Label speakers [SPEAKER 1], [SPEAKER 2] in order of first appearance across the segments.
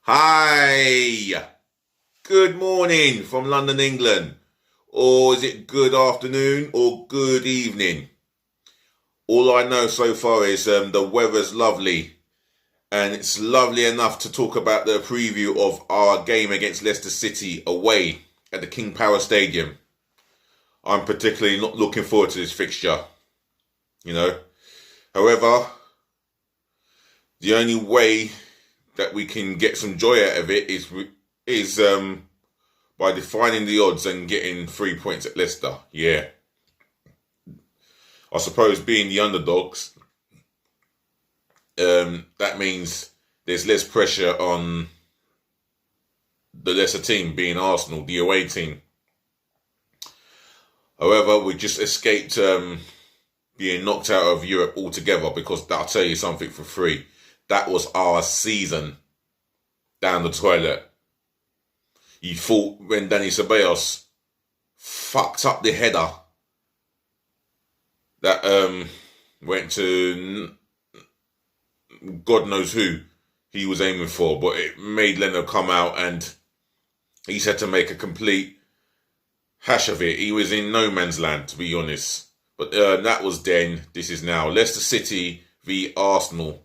[SPEAKER 1] Hi, good morning from London, England. Or is it good afternoon or good evening? All I know so far is the weather's lovely. And it's lovely enough to talk about the preview of our game against Leicester City away at the King Power Stadium. I'm particularly not looking forward to this fixture, you know. However, the only way that we can get some joy out of it is by defining the odds and getting 3 points at Leicester. Yeah, I suppose being the underdogs, that means there's less pressure on the lesser team, being Arsenal, the away team. However, we just escaped being knocked out of Europe altogether, because I'll tell you something for free. That was our season down the toilet. You thought when Danny Ceballos fucked up the header that went to God knows who he was aiming for, but it made Leno come out and he had to make a complete hash of it. He was in no man's land, to be honest. But that was then. This is now. Leicester City v Arsenal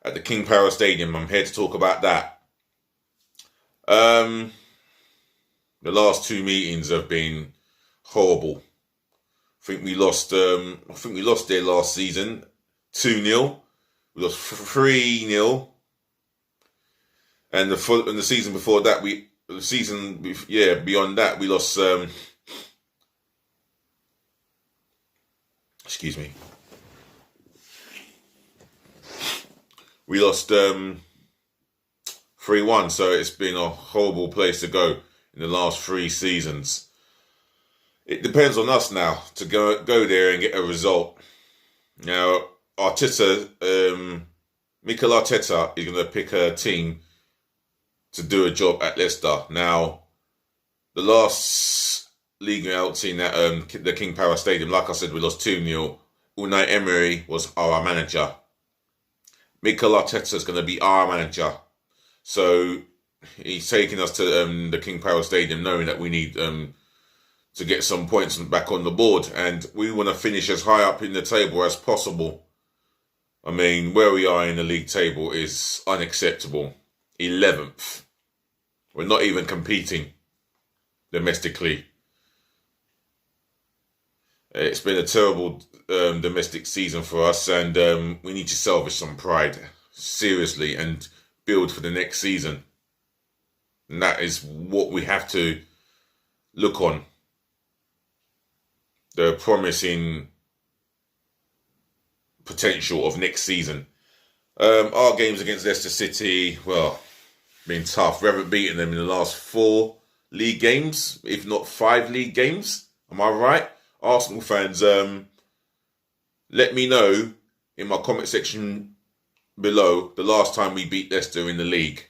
[SPEAKER 1] at the King Power Stadium. I'm here to talk about that. The last two meetings have been horrible. I think we lost there last season 2-0. We lost 3-0. And the season before that, beyond that, we lost excuse me. We lost 3-1, so it's been a horrible place to go in the last 3 seasons. It depends on us now to go there and get a result. Now, Mikel Arteta is going to pick a team to do a job at Leicester. Now, the last league outing at the King Power Stadium, like I said, we lost 2-0. Unai Emery was our manager. Mikel Arteta is going to be our manager. So he's taking us to the King Power Stadium knowing that we need to get some points back on the board. And we want to finish as high up in the table as possible. I mean, where we are in the league table is unacceptable. 11th. We're not even competing domestically. It's been a terrible domestic season for us, and we need to salvage some pride, seriously, and build for the next season. And that is what we have to look on. The promising potential of next season. Our games against Leicester City, well, been tough. We haven't beaten them in the last 4 league games, if not 5 league games. Am I right? Arsenal fans, let me know in my comment section below the last time we beat Leicester in the league.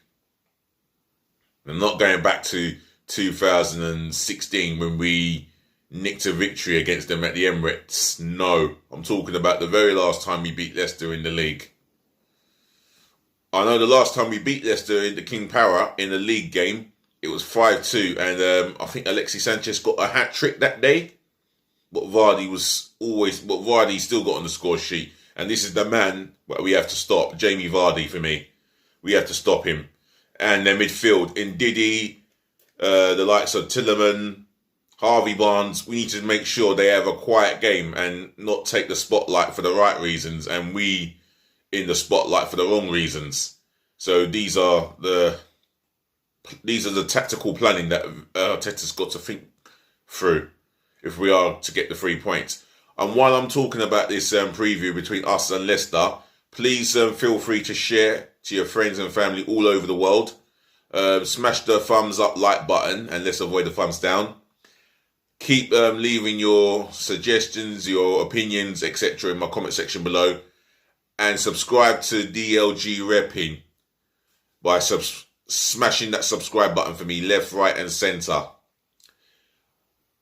[SPEAKER 1] I'm not going back to 2016 when we nicked a victory against them at the Emirates. No, I'm talking about the very last time we beat Leicester in the league. I know the last time we beat Leicester in the King Power in a league game, it was 5-2, and I think Alexis Sanchez got a hat-trick that day. But Vardy still got on the score sheet. And this is the man that we have to stop. Jamie Vardy, for me. We have to stop him. And their midfield, in Didi, the likes of Tielemans, Harvey Barnes, we need to make sure they have a quiet game and not take the spotlight for the right reasons, and we in the spotlight for the wrong reasons. So these are the tactical planning that Arteta's got to think through if we are to get the 3 points. And while I'm talking about this preview between us and Leicester, please feel free to share to your friends and family all over the world. Smash the thumbs up like button, and let's avoid the thumbs down. Keep leaving your suggestions, your opinions, etc. in my comment section below. And subscribe to DLG Reppin by smashing that subscribe button for me, left, right and centre.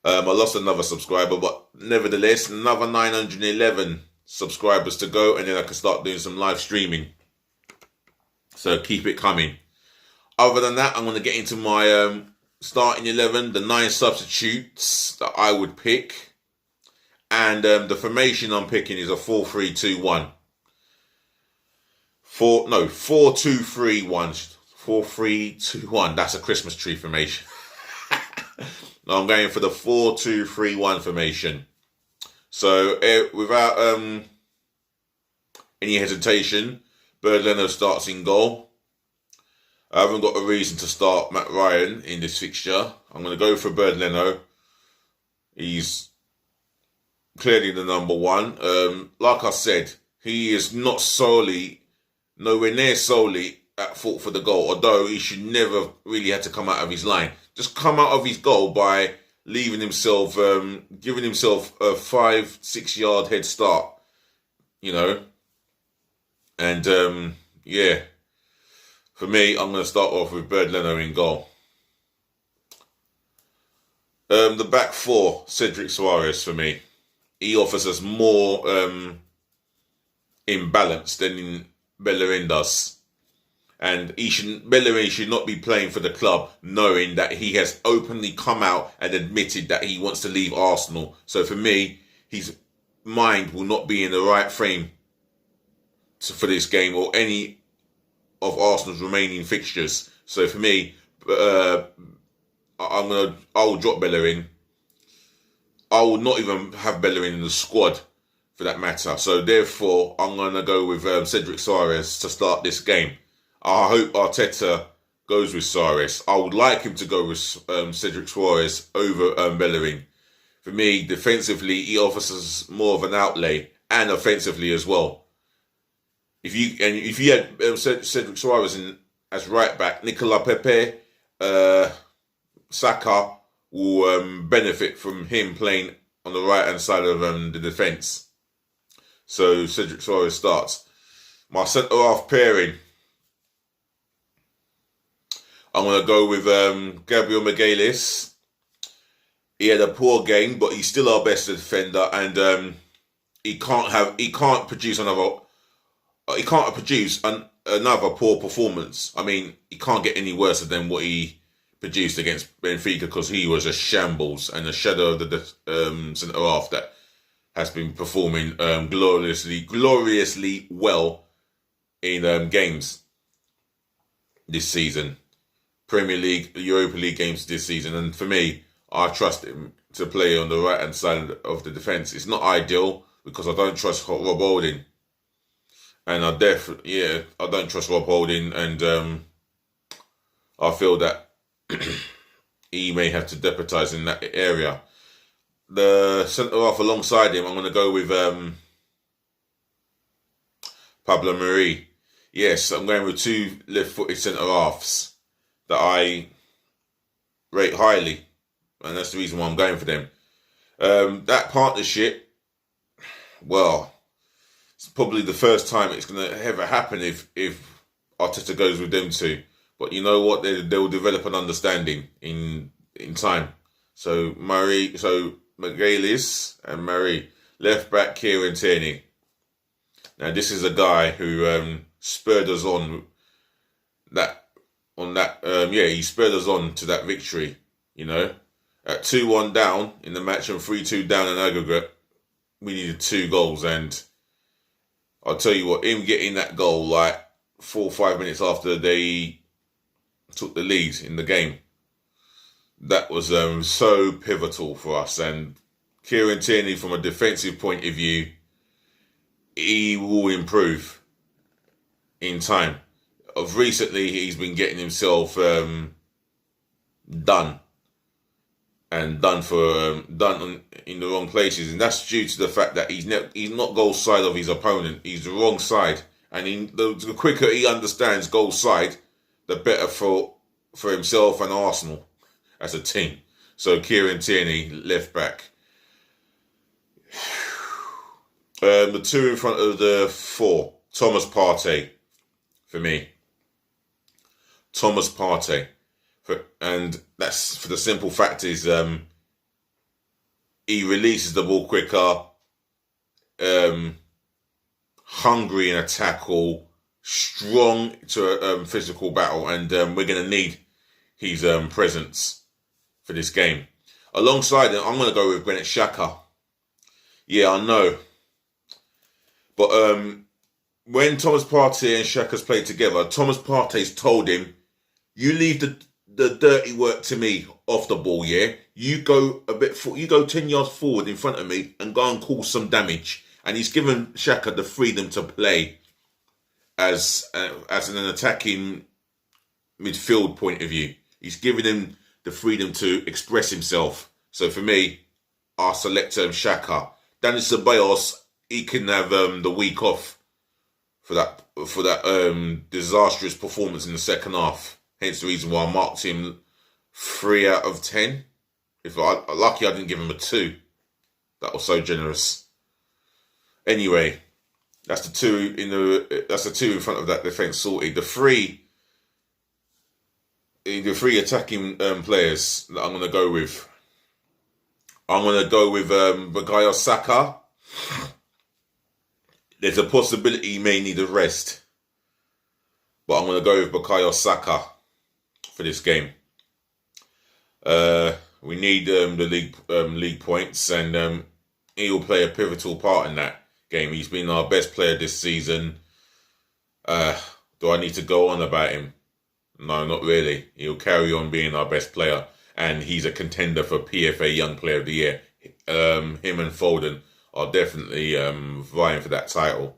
[SPEAKER 1] I lost another subscriber, but nevertheless, another 911 subscribers to go, and then I can start doing some live streaming. So keep it coming. Other than that, I'm going to get into my starting 11, the 9 substitutes that I would pick. And the formation I'm picking is a 4-3-2-1. 4-2-3-1. 4-3-2-1. That's a Christmas tree formation. I'm going for the 4-2-3-1 formation. So without any hesitation, Bernd Leno starts in goal. I haven't got a reason to start Matt Ryan in this fixture. I'm going to go for Bernd Leno. He's clearly the number one. Like I said, he is nowhere near solely at fault for the goal, although he should never really have to come out of his line. Just come out of his goal by leaving himself, giving himself a 5-6 yard head start, And, for me, I'm going to start off with Bernd Leno in goal. The back four, Cedric Ceballos for me. He offers us more imbalance than Bellerin does. And Bellerin should not be playing for the club knowing that he has openly come out and admitted that he wants to leave Arsenal. So for me, his mind will not be in the right frame for this game or any of Arsenal's remaining fixtures. So for me, I will drop Bellerin. I will not even have Bellerin in the squad for that matter. So therefore, I'm going to go with Cedric Soares to start this game. I hope Arteta goes with Soares. I would like him to go with Cedric Soares over Bellerin. For me, defensively, he offers us more of an outlay, and offensively as well. If you had Cedric Soares in as right back, Nicola Pepe, Saka will benefit from him playing on the right hand side of the defence. So Cedric Soares starts. My centre half pairing, I'm going to go with Gabriel Magalhaes. He had a poor game, but he's still our best defender, and he can't produce another poor performance. I mean, he can't get any worse than what he produced against Benfica, because he was a shambles and a shadow of the centre half that has been performing gloriously well in games this season. Premier League, Europa League games this season. And for me, I trust him to play on the right-hand side of the defence. It's not ideal because I don't trust Rob Holding. And I don't trust Rob Holding, and I feel that he may have to deputise in that area. The centre-half alongside him, I'm going to go with Pablo Mari. Yes, I'm going with 2 left-footed centre-halves that I rate highly, and that's the reason why I'm going for them. That partnership, well, it's probably the first time it's going to ever happen if Arteta goes with them two. But you know what? They'll develop an understanding in time. So Magalhaes and Mari, left back Kieran Tierney. Now this is a guy who spurred us on. He spurred us on to that victory. At 2-1 down in the match and 3-2 down in aggregate, we needed 2 goals, and I'll tell you what, him getting that goal like 4 or 5 minutes after they took the lead in the game, that was so pivotal for us. And Kieran Tierney, from a defensive point of view, he will improve in time. Of recently, he's been getting himself done in the wrong places, and that's due to the fact that he's not goal side of his opponent. He's the wrong side, and the quicker he understands goal side, the better for himself and Arsenal as a team. So Kieran Tierney, left back. The 2 in front of the 4, Thomas Partey for me. Thomas Partey. And that's for the simple fact is he releases the ball quicker, hungry in a tackle, strong to a physical battle, and we're going to need his presence for this game. Alongside him, I'm going to go with Granit Xhaka. Yeah, I know. But when Thomas Partey and Xhaka's played together, Thomas Partey's told him, you leave the dirty work to me off the ball, yeah? You go 10 yards forward in front of me and go and cause some damage. And he's given Xhaka the freedom to play as an attacking midfield point of view. He's given him the freedom to express himself. So for me, I select Xhaka. Danny Ceballos, he can have the week off for that disastrous performance in the second half. Hence the reason why I marked him 3 out of 10. If lucky, I didn't give him a 2. That was so generous. Anyway, that's the 2 in front of that defence sorted. The three attacking players that I'm going to go with. I'm going to go with Bukayo Saka. There's a possibility he may need a rest, but I'm going to go with Bukayo Saka for this game. We need the league points, and he will play a pivotal part in that game. He's been our best player this season. Do I need to go on about him? No, not really. He'll carry on being our best player, and he's a contender for PFA Young Player of the Year. Him and Foden are definitely vying for that title.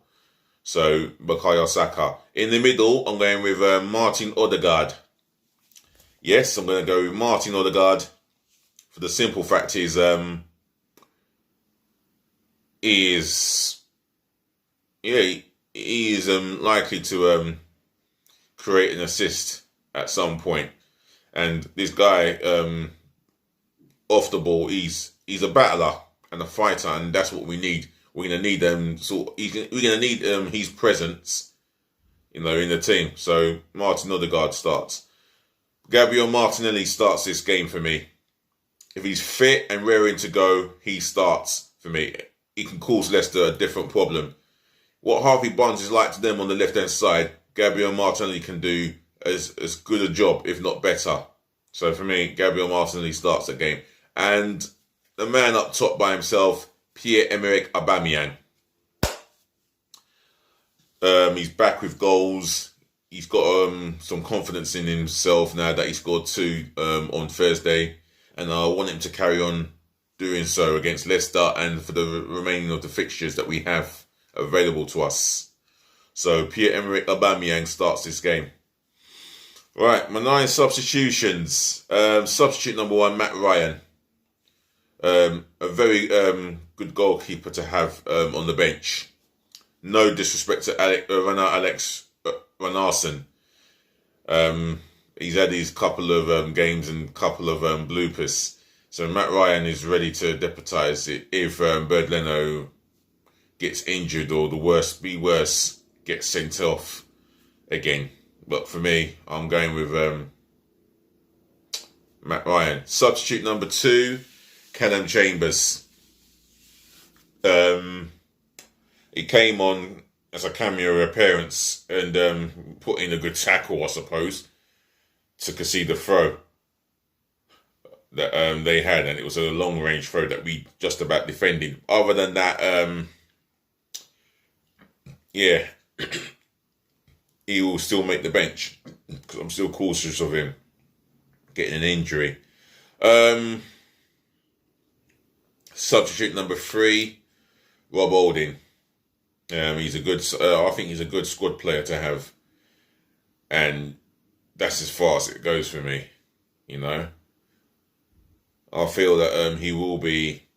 [SPEAKER 1] So, Bukayo Saka. In the middle, I'm going with Martin Odergaard. Yes, I'm going to go with Martin Odergaard. For the simple fact is, he is likely to create an assist at some point. And this guy, off the ball, he's a battler and a fighter, and that's what we need. We're gonna need his presence, in the team. So Martin Odegaard starts. Gabriel Martinelli starts this game for me. If he's fit and raring to go, he starts for me. He can cause Leicester a different problem. What Harvey Barnes is like to them on the left-hand side, Gabriel Martinelli can do as good a job, if not better. So for me, Gabriel Martinelli starts the game. And the man up top by himself, Pierre-Emerick Aubameyang. He's back with goals. He's got some confidence in himself now that he scored 2 on Thursday. And I want him to carry on doing so against Leicester and for the remaining of the fixtures that we have available to us. So Pierre-Emerick Aubameyang starts this game. Right, my 9 substitutions. Substitute number 1, Matt Ryan. A very good goalkeeper to have on the bench. No disrespect to Alex Ranarsson. He's had his couple of games and couple of bloopers. So Matt Ryan is ready to deputise it if Bernd Leno gets injured or the worst gets sent off again. But for me, I'm going with Matt Ryan. Substitute number 2, Kennen Chambers. He came on as a cameo appearance and put in a good tackle, I suppose, to concede the throw that they had, and it was a long range throw that we just about defended. Other than that, he will still make the bench because I'm still cautious of him getting an injury. Substitute number 3, Rob Holding. He's a good. I think he's a good squad player to have, and that's as far as it goes for me. I feel that he will be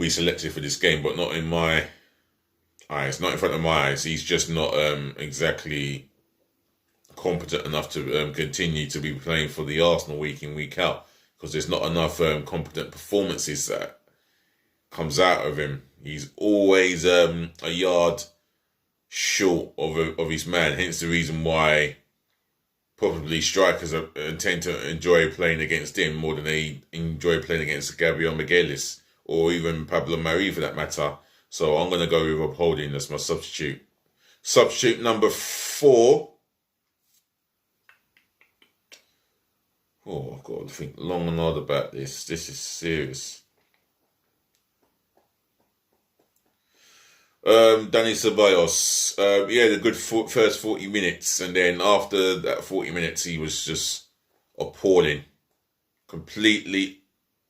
[SPEAKER 1] selected for this game, but not in my eyes, not in front of my eyes. He's just not exactly competent enough to continue to be playing for the Arsenal week in, week out, because there's not enough competent performances that comes out of him. He's always a yard short of his man, hence the reason why probably strikers tend to enjoy playing against him more than they enjoy playing against Gabriel Magalhaes or even Pablo Mari for that matter. So I'm going to go with Rob Holding as my substitute. Substitute number 4. Oh, I've got to think long and hard about this. This is serious. Danny Ceballos. He had a good first 40 minutes, and then after that 40 minutes, he was just appalling. Completely,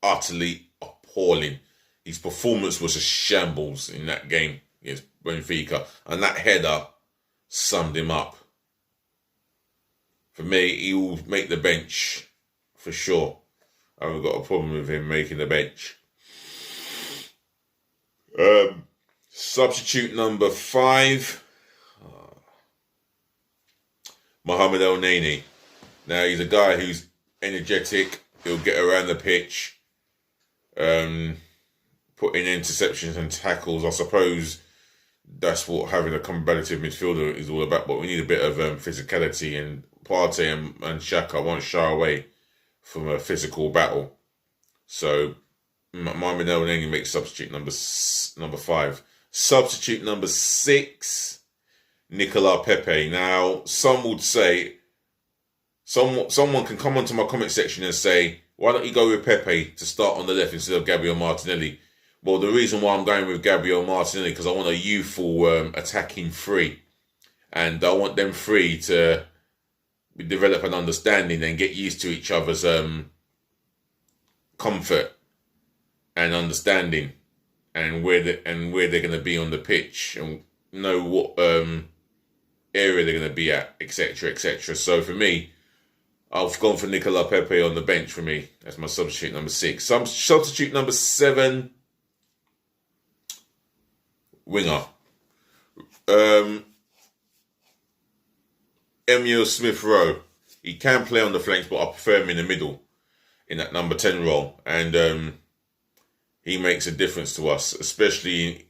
[SPEAKER 1] utterly appalling. His performance was a shambles in that game against Benfica, and that header summed him up. For me, he will make the bench for sure. I haven't got a problem with him making the bench. Substitute number 5, Mohamed El Neni. Now, he's a guy who's energetic. He'll get around the pitch, putting interceptions and tackles. I suppose that's what having a combative midfielder is all about. But we need a bit of physicality, and Partey and Xhaka won't shy away from a physical battle. So, Mohamed El Neni makes substitute number 5. Substitute number 6, Nicola Pepe. Now, some would say, someone can come onto my comment section and say, why don't you go with Pepe to start on the left instead of Gabriel Martinelli? Well, the reason why I'm going with Gabriel Martinelli, because I want a youthful attacking three. And I want them three to develop an understanding and get used to each other's comfort and understanding, and where they're going to be on the pitch, and know what area they're going to be at, etc., etc. So for me, I've gone for Nicola Pepe on the bench for me. That's my substitute number 6. Substitute number 7, winger. Emile Smith-Rowe. He can play on the flanks, but I prefer him in the middle, in that number 10 role. And he makes a difference to us, especially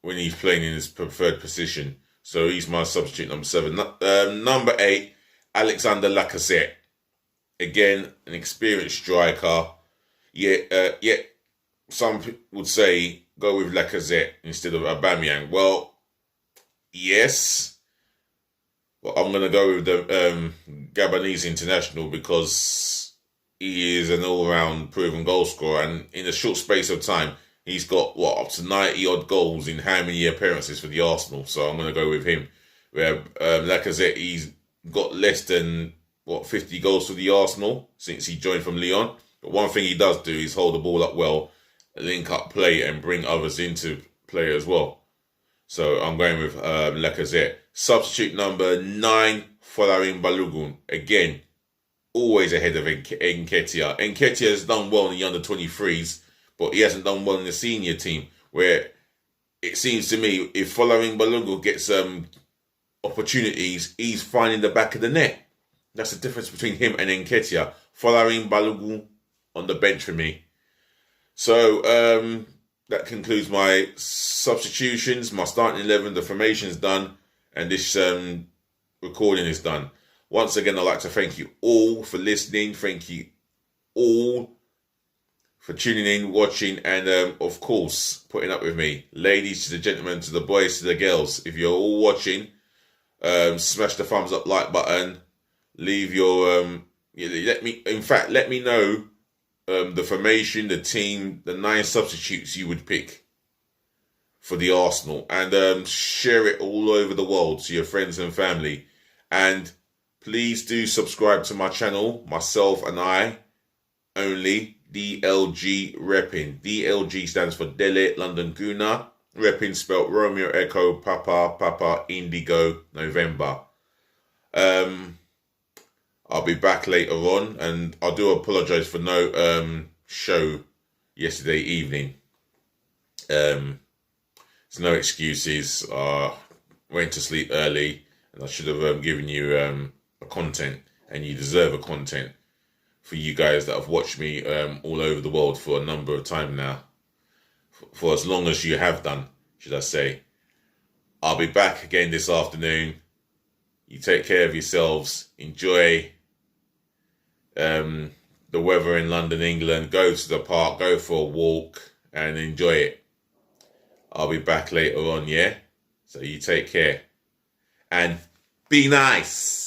[SPEAKER 1] when he's playing in his preferred position. So he's my substitute number 7. Number 8, Alexander Lacazette. Again, an experienced striker. Yet some would say go with Lacazette instead of Aubameyang. Well, yes, but I'm going to go with the Gabonese international because he is an all-round proven goal scorer, and in a short space of time, he's got, up to 90-odd goals in how many appearances for the Arsenal, so I'm going to go with him. Where Lacazette, he's got less than, 50 goals for the Arsenal since he joined from Lyon. But one thing he does do is hold the ball up well, link up play, and bring others into play as well. So I'm going with Lacazette. Substitute number 9, Folarin Balogun. Again, always ahead of Nketiah. Nketiah has done well in the under-23s, but he hasn't done well in the senior team, where it seems to me if Folarin Balogun gets opportunities, he's finding the back of the net. That's the difference between him and Nketiah. Folarin Balogun on the bench for me. So that concludes my substitutions, my starting 11, the formation's done, and this recording is done. Once again, I'd like to thank you all for listening. Thank you all for tuning in, watching, and of course, putting up with me. Ladies to the gentlemen, to the boys, to the girls. If you're all watching, smash the thumbs up like button. Leave your let me know the formation, the team, the 9 substitutes you would pick for the Arsenal, and share it all over the world to your friends and family. And please do subscribe to my channel, myself and I only, DLG Reppin. DLG stands for Dele London Guna. Reppin spelled Romeo Echo Papa Indigo November. I'll be back later on, and I do apologise for no show yesterday evening. There's no excuses. Went to sleep early, and I should have given you a content, and you deserve a content for you guys that have watched me all over the world for a number of time now, for as long as you have done, should I say. I'll be back again this afternoon. You take care of yourselves. Enjoy the weather in London, England. Go to the park, go for a walk, and enjoy it. I'll be back later on, yeah? So you take care. and be nice.